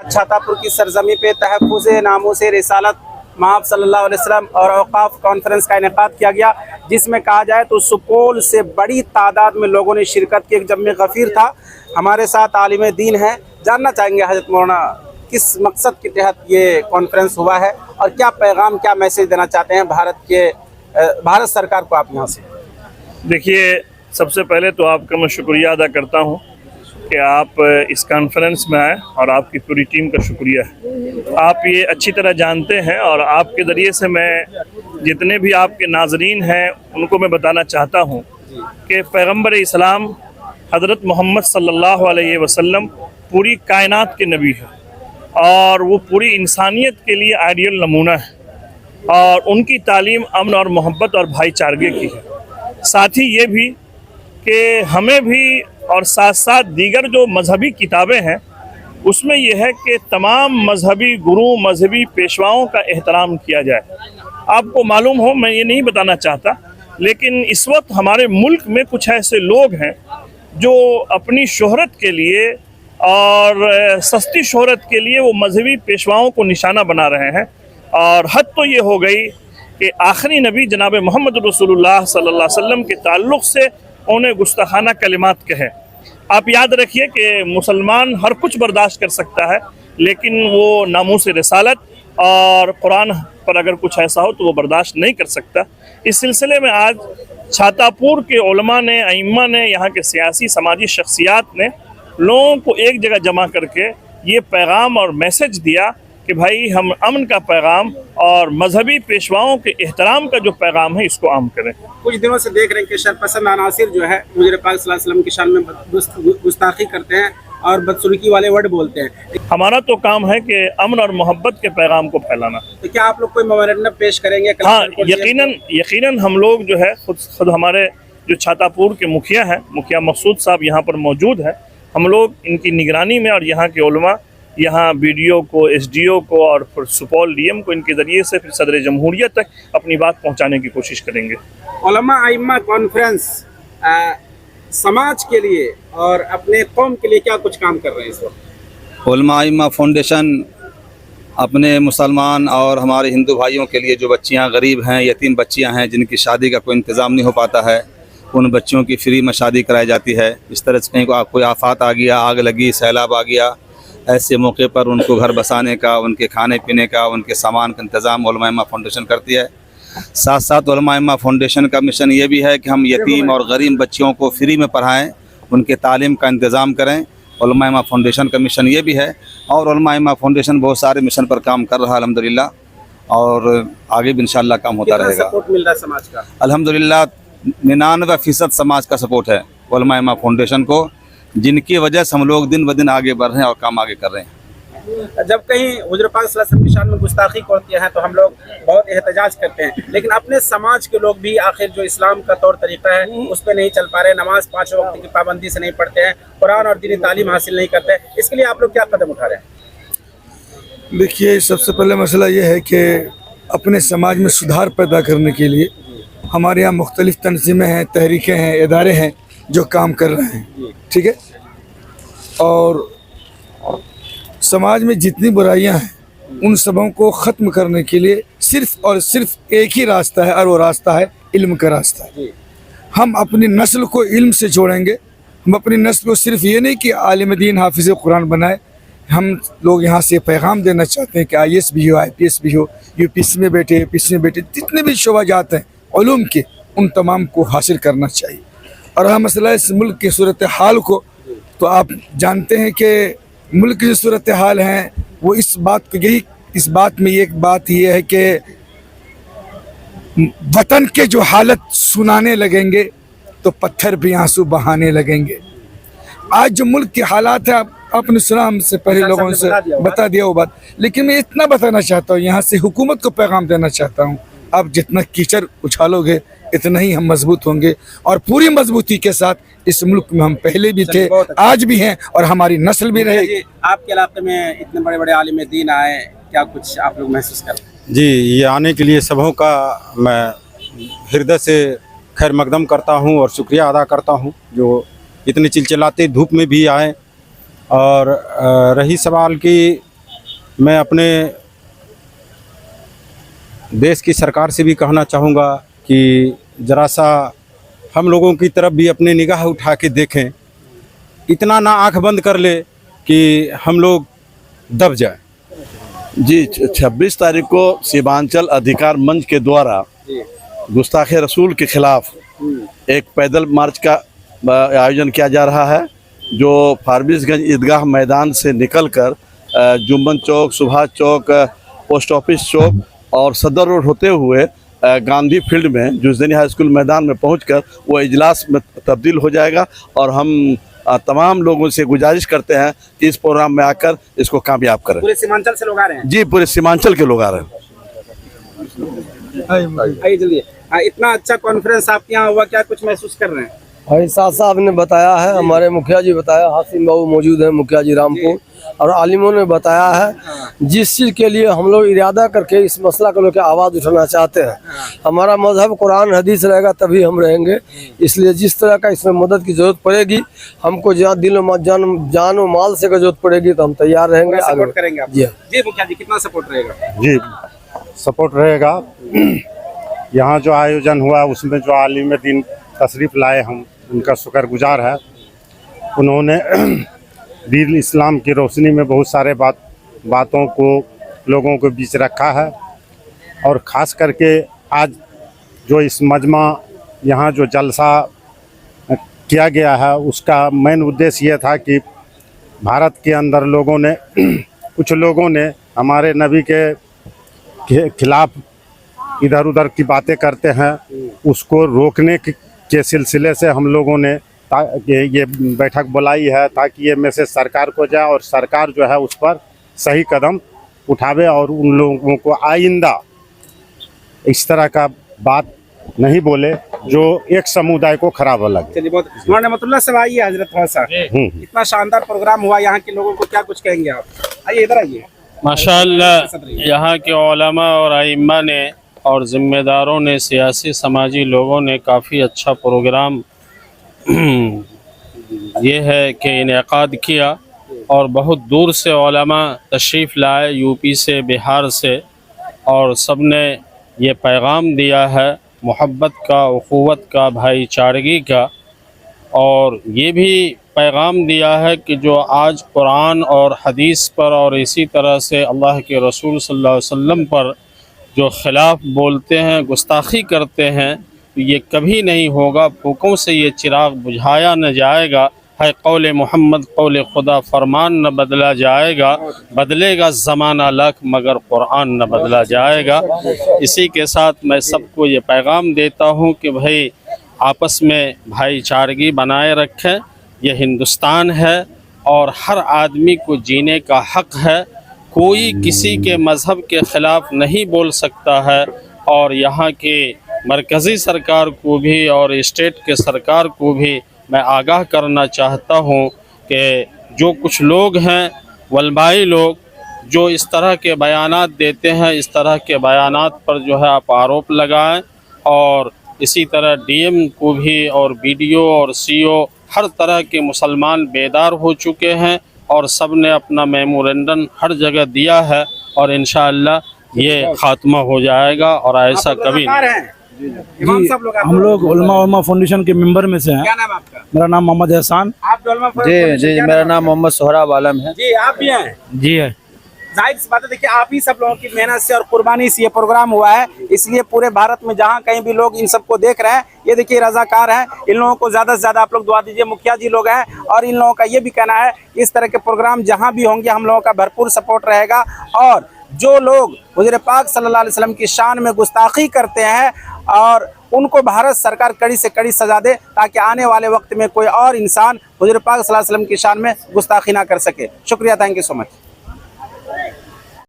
छातापुर की सरजमी पे तहफ़्फ़ुज़ नामूस रिसालत महब सल्लल्लाहु अलैहि वसल्लम और औक़ाफ़ कॉन्फ्रेंस का इनेकाद किया गया, जिसमें कहा जाए तो सुपौल से बड़ी तादाद में लोगों ने शिरकत की। एक जम्मे गफ़ीर था। हमारे साथ आलिम दीन हैं, जानना चाहेंगे हज़रत मौलाना किस मकसद के तहत ये कॉन्फ्रेंस हुआ है और क्या पैगाम, क्या मैसेज देना चाहते हैं भारत सरकार को आप यहाँ से। देखिए, सबसे पहले तो आपका मैं शुक्रिया अदा करता हूँ कि आप इस कॉन्फ्रेंस में आए और आपकी पूरी टीम का शुक्रिया है। आप ये अच्छी तरह जानते हैं और आपके ज़रिए से मैं जितने भी आपके नाज़रीन हैं उनको मैं बताना चाहता हूँ कि पैगम्बर इस्लाम हज़रत मोहम्मद सल्लल्लाहु अलैहि वसल्लम पूरी कायनात के नबी हैं और वो पूरी इंसानियत के लिए आइडियल नमूना है और उनकी तालीम अमन और मोहब्बत और भाईचारे की है। साथ ही ये भी कि हमें भी और साथ साथ दीगर जो मजहबी किताबें हैं उसमें यह है कि तमाम मजहबी गुरु, मजहबी पेशवाओं का एहतराम किया जाए। आपको मालूम हो, मैं ये नहीं बताना चाहता, लेकिन इस वक्त हमारे मुल्क में कुछ ऐसे लोग हैं जो अपनी शोहरत के लिए और सस्ती शोहरत के लिए वो मजहबी पेशवाओं को निशाना बना रहे हैं। और हद तो ये हो गई कि आखिरी नबी जनाब मोहम्मद रसूलुल्लाह सल्लल्लाहु अलैहि वसल्लम के ताल्लुक़ से उन्हें गुस्ताखाना कलिमात कहे। आप याद रखिए कि मुसलमान हर कुछ बर्दाश्त कर सकता है, लेकिन वो नामूस रिसालत और कुरान पर अगर कुछ ऐसा हो तो वो बर्दाश्त नहीं कर सकता। इस सिलसिले में आज छातापुर के उलमा ने, अइम्मा ने, यहाँ के सियासी समाजी शख्सियात ने लोगों को एक जगह जमा करके ये पैगाम और मैसेज दिया कि भाई हम अमन का पैगाम और मजहबी पेशवाओं के एहतराम का जो पैगाम है इसको आम करें। कुछ दिनों से देख रहे हैं कि शरपसंद अनासिर जो है हुज़ूर पाक सल्लल्लाहु अलैहि वसल्लम की शान में गुस्ताखी करते हैं और बदसलूकी वाले वर्ड बोलते हैं। हमारा तो काम है कि अमन और मोहब्बत के पैगाम को फैलाना। तो क्या आप लोग कोई मेमोरेंडम पेश करेंगे? हाँ, यकीनन हम लोग जो है खुद हमारे जो छातापुर के मुखिया हैं, मुखिया मकसूद साहब यहाँ पर मौजूद हैं, हम लोग इनकी निगरानी में और यहाँ के उलमा, यहाँ BDO को, SDO को और फिर सुपौल DM को इनके ज़रिए से फिर सदर जमहूरियत तक अपनी बात पहुँचाने की कोशिश करेंगे। उलमा अइम्मा कॉन्फ्रेंस समाज के लिए और अपने कौम के लिए क्या कुछ काम कर रहे हैं इस वक्त? उलमा अइम्मा फाउंडेशन अपने मुसलमान और हमारे हिंदू भाइयों के लिए जो बच्चियां गरीब हैं, यतीम बच्चियां हैं, जिनकी शादी का कोई इंतज़ाम नहीं हो पाता है, उन बच्चों की फ्री में शादी कराई जाती है। इस तरह से कहीं को कोई आफत आ गया, आग लगी, सैलाब आ गया, ऐसे मौके पर उनको घर बसाने का, उनके खाने पीने का, उनके सामान का इंतज़ाम उलमा अइम्मा फाउंडेशन करती है। साथ साथ उलमा अइम्मा फाउंडेशन का मिशन ये भी है कि हम यतीम और गरीब बच्चियों को फ्री में पढ़ाएं, उनके तालीम का इंतज़ाम करें। उलमा अइम्मा फाउंडेशन का मिशन ये भी है और उलमा अइम्मा फाउंडेशन बहुत सारे मिशन पर काम कर रहा है अल्हम्दुलिल्लाह, और आगे भी इंशाअल्लाह काम होता रहेगा। सपोर्ट मिल रहा है समाज का? अल्हम्दुलिल्लाह 99% समाज का सपोर्ट है उलमा अइम्मा फाउंडेशन को, जिनकी वजह से हम लोग दिन ब दिन आगे बढ़ रहे हैं और काम आगे कर रहे हैं। जब कहीं हुज़ूर पाक सल्लल्लाहु अलैहि वसल्लम की शान में गुस्ताखी होती है तो हम लोग बहुत एहतजाज करते हैं, लेकिन अपने समाज के लोग भी आखिर जो इस्लाम का तौर तरीका है उस पर नहीं चल पा रहे, नमाज 5 वक्त की पाबंदी से नहीं पढ़ते हैं, कुरान और दीनी तालीम हासिल नहीं करते। इसके लिए आप लोग क्या कदम उठा रहे हैं? देखिए, सबसे पहले मसला ये है कि अपने समाज में सुधार पैदा करने के लिए हमारे यहाँ मुख्तलिफ तंजीमें हैं, तहरीकें हैं, इदारे हैं जो काम कर रहे हैं, ठीक है। और समाज में जितनी बुराइयां हैं उन सबों को ख़त्म करने के लिए सिर्फ़ और सिर्फ एक ही रास्ता है और वो रास्ता है इल्म का रास्ता है। हम अपनी नस्ल को इल्म से जोड़ेंगे। हम अपनी नस्ल को सिर्फ ये नहीं कि आलिम दीन हाफिज़ कुरान बनाए, हम लोग यहाँ से पैगाम देना चाहते हैं कि IAS भी हो, IPS भी हो, UPSC में बैठे, APSC में बैठे, जितने भी शोबाजात हैं उलूम के, उन तमाम को हासिल करना चाहिए। और हम मसला इस मुल्क की सूरत हाल को तो आप जानते हैं कि मुल्क की जो सूरत हाल है वो इस बात में एक बात ये है कि वतन के जो हालत सुनाने लगेंगे तो पत्थर भी आंसू बहाने लगेंगे। आज जो मुल्क के हालात है आपने सुना, हमसे पहले लोगों से बता दिया वो बात, लेकिन मैं इतना बताना चाहता हूँ, यहाँ से हुकूमत को पैगाम देना चाहता हूँ, आप जितना कीचड़ उछालोगे इतना ही हम मजबूत होंगे और पूरी मजबूती के साथ इस मुल्क में हम पहले भी थे, आज भी हैं और हमारी नस्ल भी रहेगी। आपके इलाके में इतने बड़े बड़े आलिम दीन आए, क्या कुछ आप लोग महसूस कर रहे हैं? जी, ये आने के लिए सबों का मैं हृदय से खैर मकदम करता हूँ और शुक्रिया अदा करता हूँ जो इतने चिलचिलाते धूप में भी आए। और रही सवाल कि मैं अपने देश की सरकार से भी कहना चाहूँगा कि ज़रा सा हम लोगों की तरफ भी अपनी निगाह उठा के देखें, इतना ना आंख बंद कर ले कि हम लोग दब जाए। जी 26 तारीख को सीमांचल अधिकार मंच के द्वारा गुस्ताखे रसूल के खिलाफ एक पैदल मार्च का आयोजन किया जा रहा है, जो फारबिसगंज ईदगाह मैदान से निकलकर जुम्मन चौक, सुभाष चौक, पोस्ट ऑफिस चौक और सदर रोड होते हुए गांधी फील्ड में जुज़ैनी हाई स्कूल मैदान में पहुंचकर वो इजलास में तब्दील हो जाएगा। और हम तमाम लोगों से गुजारिश करते हैं कि इस प्रोग्राम में आकर इसको कामयाब करें। पूरे सीमांचल से लोग आ रहे हैं? जी, पूरे सीमांचल के लोग आ रहे हैं। आइए जल्दी। इतना अच्छा कॉन्फ्रेंस आपके यहाँ हुआ, क्या कुछ महसूस कर रहे हैं? भाई साहब ने बताया है, हमारे मुखिया जी बताया, हासिम बाबू मौजूद हैं मुखिया जी रामपुर, और आलिमों ने बताया है जिस चीज़ के लिए हम लोग इरादा करके इस मसला को लेकर आवाज़ उठाना चाहते हैं। हमारा मजहब कुरान हदीस रहेगा तभी हम रहेंगे, इसलिए जिस तरह का इसमें मदद की जरूरत पड़ेगी, हमको जहाँ दिल जान और माल से जरूरत पड़ेगी तो हम तैयार रहेंगे, सपोर्ट करेंगे आप? जी जी मुखिया जी, कितना सपोर्ट रहेगा? जी सपोर्ट रहेगा। यहाँ जो आयोजन हुआ उसमें जो आलिम दीन तशरीफ़ लाए, हम उनका शुक्रगुजार है। उन्होंने दीन इस्लाम की रोशनी में बहुत सारे बातों को लोगों के बीच रखा है, और ख़ास करके आज जो इस मजमा यहाँ जो जलसा किया गया है उसका मेन उद्देश्य ये था कि भारत के अंदर लोगों ने कुछ लोगों ने हमारे नबी के खिलाफ इधर उधर की बातें करते हैं, उसको रोकने के सिलसिले से हम लोगों ने ये बैठक बुलाई है, ताकि ये मैसेज सरकार को जाए और सरकार जो है उस पर सही कदम उठावे और उन लोगों को आइंदा इस तरह का बात नहीं बोले जो एक समुदाय को खराब लगे। चलिए, बहुत रहमतुल्लाह से आइए हजरत ख्वाजा, इतना शानदार प्रोग्राम हुआ, यहाँ के लोगों को क्या कुछ कहेंगे आप? आइए इधर आइए। माशाअल्लाह, यहाँ के उलमा और आइम्मा ने और ज़िम्मेदारों ने, सियासी समाजी लोगों ने काफ़ी अच्छा प्रोग्राम ये है कि इनेकाद किया, और बहुत दूर से उलमा तशरीफ़ लाए, यूपी से, बिहार से, और सब ने ये पैगाम दिया है मोहब्बत का, उख़ुवत का, भाईचारगी का, और ये भी पैगाम दिया है कि जो आज कुरान और हदीस पर और इसी तरह से अल्लाह के रसूल सल्लल्लाहु अलैहि वसल्लम पर जो खिलाफ बोलते हैं, गुस्ताखी करते हैं, तो ये कभी नहीं होगा, फूकों से ये चिराग बुझाया न जाएगा। है कौल मोहम्मद कौल खुदा, फरमान न बदला जाएगा, बदलेगा ज़माना लख मगर कुरान न बदला जाएगा। इसी के साथ मैं सबको ये पैगाम देता हूँ कि भाई आपस में भाईचारगी बनाए रखें, यह हिंदुस्तान है और हर आदमी को जीने का हक़ है, कोई किसी के मज़हब के ख़िलाफ़ नहीं बोल सकता है। और यहाँ के मरकज़ी सरकार को भी और स्टेट के सरकार को भी मैं आगाह करना चाहता हूँ कि जो कुछ लोग हैं वलमाई लोग जो इस तरह के बयानात देते हैं, इस तरह के बयानात पर जो है आप आरोप लगाएं, और इसी तरह डीएम को भी और बीडीओ और सीओ हर तरह के मुसलमान बेदार हो चुके हैं, और सब ने अपना मेमोरेंडम हर जगह दिया है, और इंशाअल्लाह ये खात्मा हो जाएगा और ऐसा कभी इमाम साहब लोग, हम लोग उलमा फाउंडेशन के मेंबर में से हैं। क्या नाम है आपका? मेरा नाम मोहम्मद एहसान। आप उलमा जी, मेरा नाम मोहम्मद सोहराब आलम है। जी, आप भी हैं? जी है। जाहिर सी बात है, देखिए आप ही सब लोगों की मेहनत से और कुर्बानी से ये प्रोग्राम हुआ है, इसलिए पूरे भारत में जहाँ कहीं भी लोग इन सबको देख रहे हैं, ये देखिए रजाकार हैं, इन लोगों को ज़्यादा से ज़्यादा आप लोग दुआ दीजिए। मुखिया जी लोग हैं, और इन लोगों का ये भी कहना है इस तरह के प्रोग्राम जहाँ भी होंगे हम लोगों का भरपूर सपोर्ट रहेगा, और जो लोग हुज़ूर पाक सल्लल्लाहु अलैहि वसल्लम की शान में गुस्ताखी करते हैं और उनको भारत सरकार कड़ी से कड़ी सज़ा दे, ताकि आने वाले वक्त में कोई और इंसान हुज़ूर पाक सल्लल्लाहु अलैहि वसल्लम की शान में गुस्ताखी ना कर सके। शुक्रिया, थैंक यू सो मच।